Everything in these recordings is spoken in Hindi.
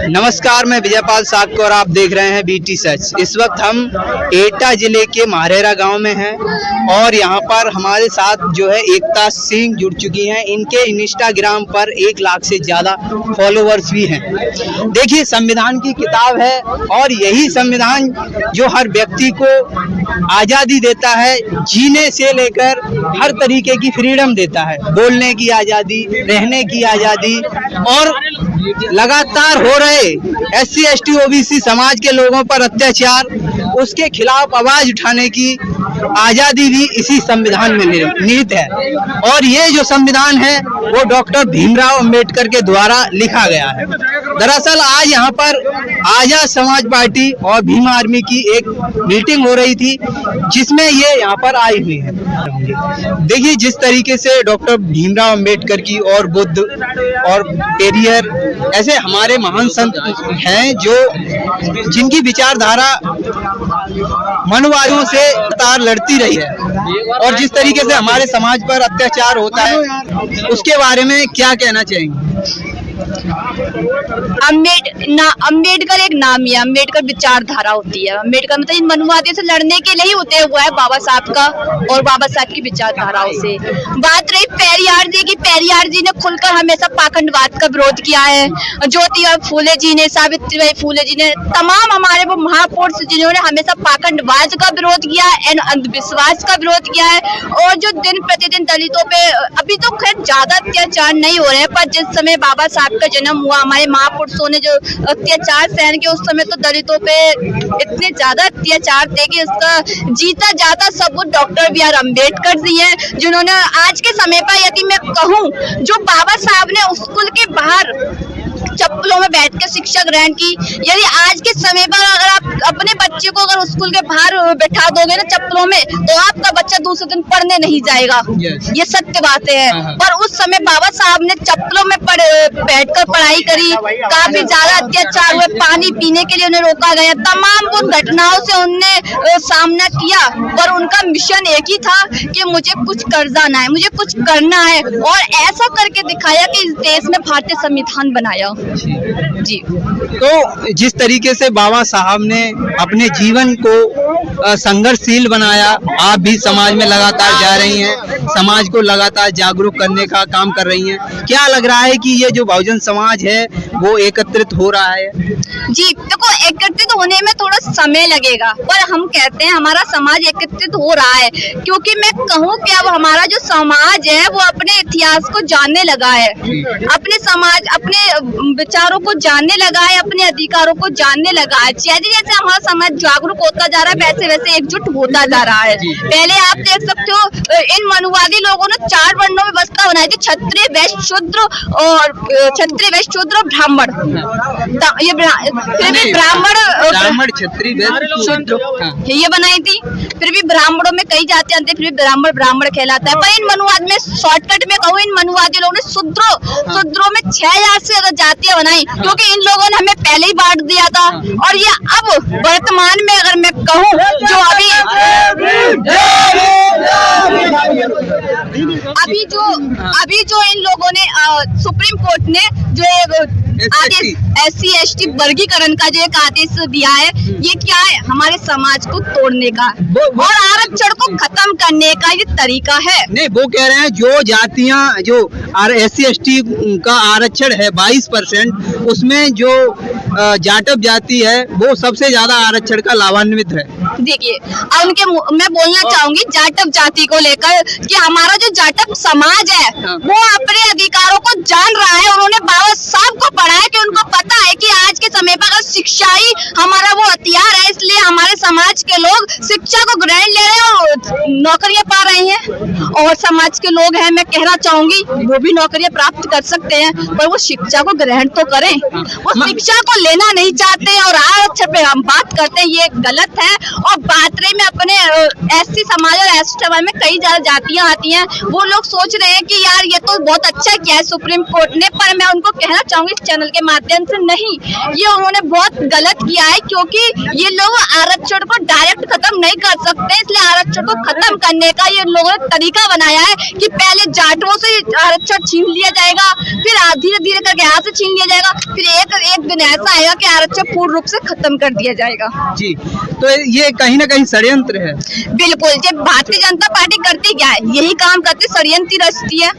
नमस्कार, मैं विजयपाल साक्को और आप देख रहे हैं बीटी सच। इस वक्त हम एटा जिले के मारेरा गांव में हैं और यहां पर हमारे साथ जो है एकता सिंह जुड़ चुकी हैं। इनके इंस्टाग्राम पर 1 लाख से ज़्यादा फॉलोअर्स भी हैं। देखिए, संविधान की किताब है और यही संविधान जो हर व्यक्ति को आज़ादी देता है, जीने से लेकर हर तरीके की फ्रीडम देता है, बोलने की आज़ादी, रहने की आज़ादी और लगातार हो रहे SC ST OBC समाज के लोगों पर अत्याचार, उसके खिलाफ आवाज उठाने की आज़ादी भी इसी संविधान में निहित है। और ये जो संविधान है वो डॉक्टर भीमराव अंबेडकर के द्वारा लिखा गया है। दरअसल आज यहाँ पर आजाद समाज पार्टी और भीम आर्मी की एक मीटिंग हो रही थी जिसमें ये यहाँ पर आई हुई है। देखिए, जिस तरीके से डॉक्टर भीमराव अंबेडकर की और बुद्ध और पेरियर ऐसे हमारे महान संत हैं जो जिनकी विचारधारा मनवादियों से तार लड़ती रही है और जिस तरीके से हमारे समाज पर अत्याचार होता है उसके बारे में क्या कहना चाहेंगे? अम्बेडकर एक नाम ही है। अम्बेडकर विचारधारा होती है। अम्बेडकर मतलब इन मनुवादियों से लड़ने के लिए ही उतरे हुआ है बाबा साहब का और बाबा साहब की विचारधाराओं से। बात रही पेरियार जी की, पेरियार जी ने खुलकर हमेशा पाखंडवाद का विरोध किया है। ज्योतिबा फूले जी ने, सावित्रीबाई फूले जी ने, तमाम हमारे वो महापुरुष जिन्होंने हमेशा पाखंडवाद का विरोध किया है, अंधविश्वास का विरोध किया है। और जो दिन प्रतिदिन दलितों पे अभी तो खैर ज्यादा अत्याचार नहीं हो रहे हैं, पर जिस समय बाबा साहब का जन्म हुआ, हमारे महापुरुषों ने जो अत्याचार सहन किए, उस समय तो दलितों पे इतने ज्यादा अत्याचार थे कि उसका जीता जाता सबूत डॉक्टर BR अम्बेडकर जी हैं, जिन्होंने आज के समय पर यदि मैं कहूँ, जो बाबा साहब ने स्कूल के बाहर चप्पलों में बैठ के शिक्षा ग्रहण की, यदि आज के समय पर अगर आप अपने बच्चे को अगर स्कूल के बाहर बैठा दोगे ना चप्पलों में, तो आपका बच्चा दूसरे दिन पढ़ने नहीं जाएगा। ये सत्य बातें हैं। पर उस समय बाबा साहब ने चप्पलों में बैठकर पढ़ाई करी, काफी ज्यादा अत्याचार हुए, पानी पीने के लिए उन्हें रोका गया, तमाम उन घटनाओं से उनने सामना किया। पर उनका मिशन एक ही था कि मुझे कुछ कर जाना है, मुझे कुछ करना है, और ऐसा करके दिखाया कि इस देश में भारतीय संविधान बनाया। जी। तो जिस तरीके से बाबा साहब ने अपने जीवन को संघर्षशील बनाया, आप भी समाज में लगातार जा रही हैं, समाज को लगातार जागरूक करने का काम कर रही हैं। क्या लग रहा है कि ये जो बहुजन समाज है वो एकत्रित हो रहा है? जी, देखो, एकत्रित होने में थोड़ा समय लगेगा, पर हम कहते हैं हमारा समाज एकत्रित हो रहा है, क्योंकि मैं कहूँ कि अब हमारा जो समाज है वो अपने इतिहास को जानने लगा है, अपने समाज, अपने विचारों को जानने लगा है, अपने अधिकारों को जानने लगा है। जैसे जैसे हमारा समाज जागरूक होता जा रहा है, वैसे वैसे एकजुट होता जा रहा है। पहले आप देख सकते हो, इन मनुवादी लोगों ने 4 वर्णों में व्यवस्था बनाई थी, क्षत्रिय, वैश्य, शूद्र और ब्राह्मण। ये फिर भी ब्राह्मण, क्षत्रिय, वैश्य, शूद्र ये बनाई थी। फिर भी ब्राह्मणों में कई जातियां थी, फिर भी ब्राह्मण कहलाता है। पर इन मनुवाद में शॉर्टकट में कहूँ, इन मनुवादी लोगों ने शूद्रों में 6000 से ज्यादा जातियां बनाई, क्योंकि इन लोगों ने हमें पहले ही बांट दिया था। और ये अब वर्तमान में अगर मैं कहूँ, जो अभी जो इन लोगों ने सुप्रीम कोर्ट ने जो आदेश SC ST वर्गीकरण का जो एक आदेश दिया है, ये क्या है? हमारे समाज को तोड़ने का और आरक्षण को खत्म करने का ये तरीका है। नहीं, वो कह रहे हैं जो जातियां, जो SC ST का आरक्षण है 22%, उसमें जो जाटव जाति है वो सबसे ज्यादा आरक्षण का लाभान्वित है। देखिए, मैं बोलना चाहूंगी जाटव जाति को लेकर कि हमारा जो जाटव समाज है वो अपने अधिकारों को जान रहा है। उन्होंने बाबा साहब को पढ़ा है कि उनको पता है कि आज के समय पर अगर शिक्षा ही हमारा वो हथियार है, इसलिए हमारे समाज के लोग शिक्षा को ग्रहण ले रहे हैं और नौकरियां पा रहे हैं। और समाज के लोग हैं, मैं कहना चाहूंगी, वो भी नौकरियां प्राप्त कर सकते हैं, पर वो शिक्षा को ग्रहण तो करें। वो शिक्षा को लेना नहीं चाहते और आरक्षण पे हम बात करते हैं, ये गलत है। और बात रही में अपने SC समाज और ST समाज में कई ज्यादा जातियां आती हैं, वो लोग सोच रहे हैं कि यार ये तो बहुत अच्छा किया है सुप्रीम कोर्ट ने, पर मैं उनको कहना चाहूंगी इस चैनल के माध्यम से, नहीं, ये उन्होंने बहुत गलत किया है, क्योंकि ये लोग आरक्षण को डायरेक्ट खत्म नहीं कर सकते, इसलिए आरक्षण को खत्म करने का ये लोगों ने तरीका तरीका बनाया है कि पहले जाटों से आरक्षण छीन लिया जाएगा, फिर धीरे धीरे करके यहाँ से छीन लिया जाएगा, फिर एक दिन ऐसा आएगा कि आरक्षण पूर्ण रूप से खत्म कर दिया जाएगा। जी, तो ये कहीं ना कहीं षड्यंत्र है। बिल्कुल, जब भारतीय जनता पार्टी करती क्या है, यही काम करती, षड्यंत्र रचती है।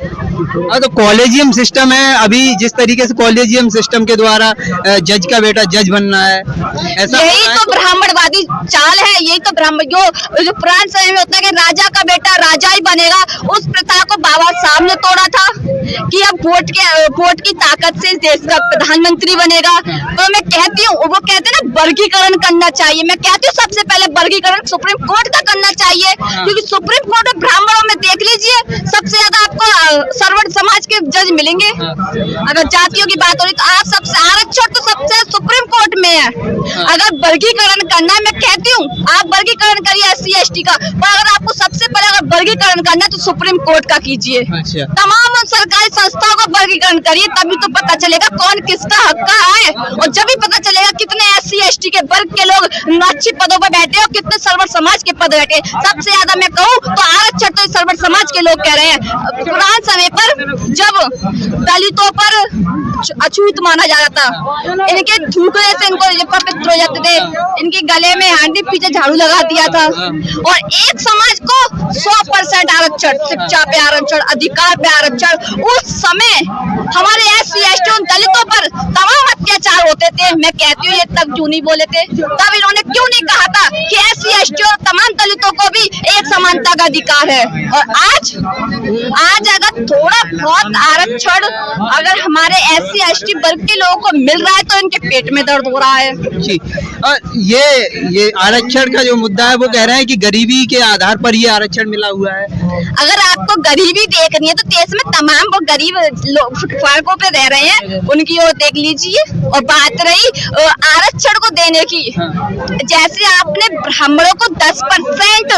तो कॉलेजियम सिस्टम है, अभी जिस तरीके से कॉलेजियम सिस्टम के द्वारा जज का बेटा जज बनना है, ऐसा यही तो ब्राह्मणवादी चाल है, यही तो ब्राह्मण जो पुराने समय में होता है कि राजा का बेटा राजा ही बनेगा, उस प्रथा को बाबा साहब ने तोड़ा था कि अब वोट की ताकत से देश का प्रधानमंत्री बनेगा। तो मैं कहती हूँ, वो कहते हैं ना वर्गीकरण करना चाहिए, मैं कहती हूँ सबसे पहले वर्गीकरण सुप्रीम कोर्ट का करना चाहिए, क्योंकि सुप्रीम कोर्ट में ब्राह्मणों में देख लीजिए सबसे ज्यादा आपको सर्वण समाज के जज मिलेंगे। अगर जातियों की बात हो रही तो आप सबसे आरक्षण तो सबसे सुप्रीम कोर्ट में है। अगर वर्गीकरण करना है, मैं कहती हूँ आप वर्गीकरण करिए SC ST का, पर अगर आपको सबसे पहले अगर वर्गीकरण करना है तो सुप्रीम कोर्ट का कीजिए। तमाम सरकारी संस्थाओं का वर्गीकरण करिए, तभी तो पता चलेगा कौन किसका हक का है, और जब भी पता चलेगा कितने SC ST के वर्ग के लोग अच्छे पदों पर बैठे और कितने सर्वर समाज के पद बैठे। सबसे ज्यादा मैं कहूँ तो आरक्षण तो सर्वर समाज के लोग कह रहे हैं। पुराने समय पर जब दलितों पर अछूत माना जा रहा था, इनके थूकने से इनको पवित्र हो जाते थे, इनके गले में हांडी पीछे झाड़ू लगा दिया था, और एक समाज को 100% आरक्षण, शिक्षा पे आरक्षण, अधिकार पे आरक्षण। उस समय हमारे SC ST उन दलितों पर तमाम अत्याचार होते थे। मैं कहती हूँ ये तब क्यों नहीं बोले थे, तब इन्होंने क्यों नहीं कहा था कि SC ST और तमाम दलितों को भी एक समानता का अधिकार है। और आज अगर थोड़ा बहुत आरक्षण अगर हमारे SC ST वर्ग के लोगों को मिल रहा है तो इनके पेट में दर्द हो रहा है। जी, और ये आरक्षण का जो मुद्दा है वो कह रहे हैं कि गरीबी के आधार पर ये आरक्षण मिला हुआ है। अगर आपको गरीबी देखनी है तो देश में तमाम वो गरीब लोग फुटपाथों पे रह रहे हैं, उनकी ओर देख लीजिए। और बात रही आरक्षण को देने की, जैसे आपने ब्राह्मणों को 10%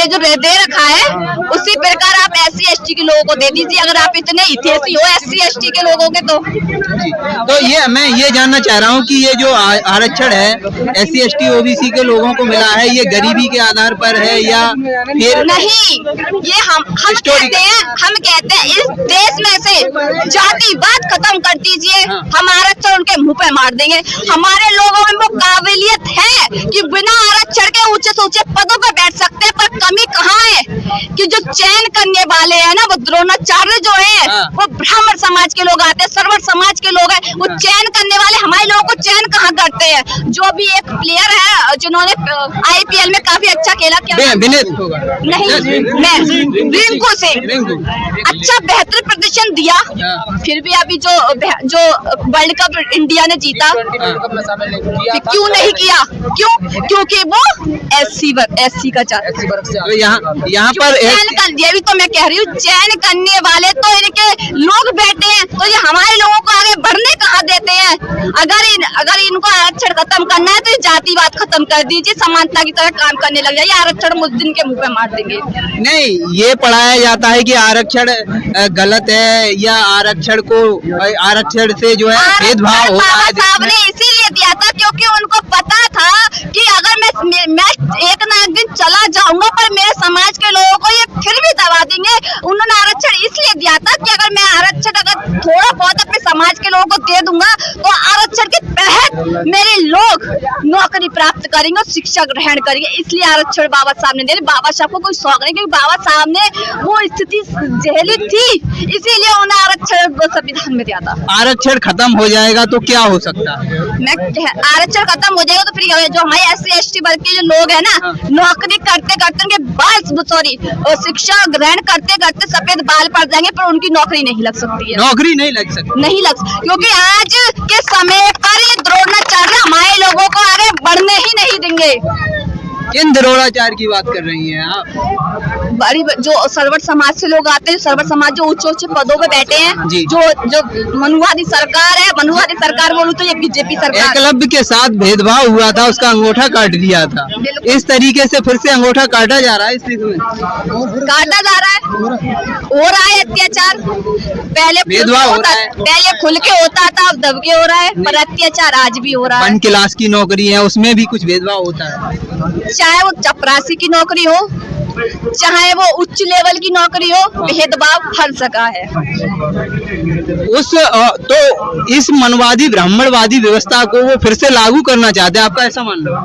जो दे रखा है, उसी प्रकार आप SC ST के लोगों को दे दीजिए, अगर आप इतने हितैषी हो SC ST के लोगों के तो ये मैं ये जानना चाह रहा हूँ कि ये जो आरक्षण है SC ST OBC के लोगों को मिला है, ये गरीबी के आधार पर है या फिर नहीं? ये हम कहते हैं इस देश में से जातिवाद खत्म कर दीजिए, हम आरक्षण उनके मुंह पे मार देंगे। हमारे लोगों में वो काबिलियत है कि बिना आरक्षण के ऊंचे से ऊंचे पदों पर बैठ सकते हैं, पर कमी कहाँ है कि जो चयन करने वाले हैं ना, वो द्रोणाचार्य जो है वो ब्राह्मण समाज के लोग आते हैं, सर्वर समाज के लोग हैं, वो चयन करने वाले हमारे लोगों को चयन कहाँ करते हैं? जो भी एक प्लेयर है जिन्होंने IPL में काफी अच्छा खेला, क्या नहीं, मैं रिंकू सिंह अच्छा बेहतर प्रदर्शन दिया, फिर भी अभी जो वर्ल्ड कप इंडिया ने जीता क्यों नहीं किया? क्योंकि वो SC का तो यहाँ पर ये भी तो मैं कह रही हूँ, चयन करने वाले तो इनके लोग बैठे हैं, तो ये हमारे लोगों को आगे बढ़ने कहाँ देते हैं? अगर इनको आरक्षण खत्म करना है तो ये जातिवाद खत्म कर दीजिए, समानता की तरह काम करने लग जाइए, आरक्षण मुद्दे के मुंह पे मार देंगे। नहीं, ये पढ़ाया जाता है कि आरक्षण गलत है या आरक्षण से जो है भेदभाव हो रहा है। बाबा साहब ने इसीलिए दिया था क्योंकि उनको पता था कि अगर मैं एक ना एक दिन चला जाऊंगा पर मेरे समाज के लोगों को ये फिर भी दबा देंगे। उन्होंने आरक्षण इसलिए दिया था कि अगर मैं आरक्षण अगर थोड़ा बहुत अपने समाज के लोगों को दे दूंगा तो आरक्षण के तहत मेरे लोग नौकरी प्राप्त करेंगे और शिक्षा ग्रहण करेंगे, इसलिए आरक्षण बाबा साहब ने दिया। बाबा साहब को कोई शौक नहीं, क्योंकि बाबा साहब ने वो स्थिति झेली थी, इसीलिए उन्हें आरक्षण संविधान में दिया था। आरक्षण खत्म हो जाएगा तो क्या हो सकता है? आरक्षण खत्म हो जाएगा तो फिर जो हमारे SC ST वर्ग के जो लोग हैं ना, नौकरी करते करते उनके बाल शिक्षा ग्रहण करते करते सफेद बाल पड़ जाएंगे, पर उनकी नौकरी नहीं लग सकती है। नौकरी नहीं लग सकती, क्योंकि आज के समय पर ये द्रोणाचार्य हमारे लोगों को आगे बढ़ने ही नहीं देंगे। किन द्रोणाचार्य की बात कर रही हैं आप? बड़ी जो सर्वर समाज से लोग आते हैं, सर्वर समाज जो ऊंचे पदों पे बैठे हैं, जो मनुवादी सरकार है, मनुवादी सरकार बोलूं तो ये BJP सरकार। एकलव्य के साथ भेदभाव हुआ था, उसका अंगूठा काट दिया था, इस तरीके से फिर से अंगूठा काटा जा रहा है। काटा जा रहा है, हो रहा है अत्याचार। पहले भेदभाव हो रहा है, पहले खुल के होता था, अब दब के हो रहा है, पर अत्याचार आज भी हो रहा है। 1 क्लास की नौकरी है, उसमें भी कुछ भेदभाव होता है, चाहे वो चपरासी की नौकरी हो, चाहे वो उच्च लेवल की नौकरी हो, भेदभाव हर जगह है। तो इस मनवादी ब्राह्मणवादी व्यवस्था को वो फिर से लागू करना चाहते हैं, आपका ऐसा मानना है?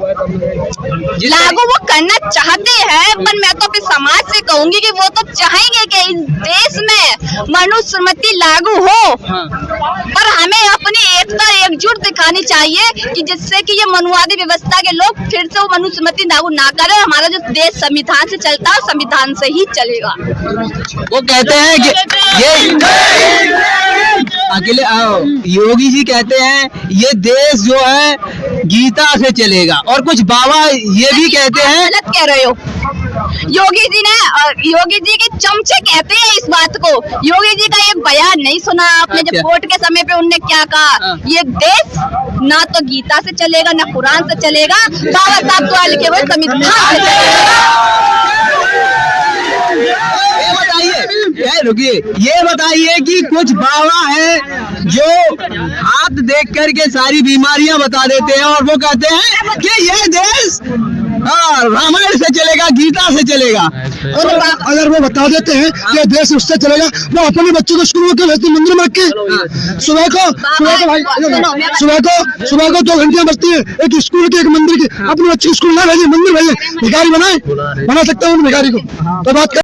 लागू वो करना चाहते हैं, पर मैं तो अपने समाज से कहूंगी कि वो तो चाहेंगे कि इस देश में मनुस्मृति लागू हो, पर हमें अपनी एकता एकजुट दिखानी चाहिए कि जिससे कि ये मनुवादी व्यवस्था के लोग फिर से वो मनुस्मृति लागू ना करें। हमारा जो देश संविधान से चलता है, संविधान से ही चलेगा। वो कहते हैं कि ये अकेले योगी जी कहते हैं ये देश जो है गीता से चलेगा, और कुछ बाबा ये भी कहते हैं। गलत कह रहे हो। योगी जी के चमचे कहते हैं इस बात को। योगी जी का एक बयान नहीं सुना आपने, जब वोट के समय पे उनने क्या कहा, ये देश ना तो गीता से चलेगा ना कुरान से चलेगा, बाबा साहब द्वारा लिखे हुए संविधान से चलेगा। रुकिए, ये बताइए कि कुछ बाबा हैं जो हाथ देख करके सारी बीमारियां बता देते हैं और वो कहते हैं कि ये देश रामायण से चलेगा, गीता से चलेगा। अगर वो बता देते हैं कि देश उससे चलेगा, वो अपने बच्चों को स्कूल में भेजते, मंदिर में रख के सुबह को 2 घंटियां बचती है, एक स्कूल की एक मंदिर की। अपने बच्चे स्कूल ना भेजे, मंदिर भेजे। भिखारी बना सकते हैं उन भिखारी को, तो बात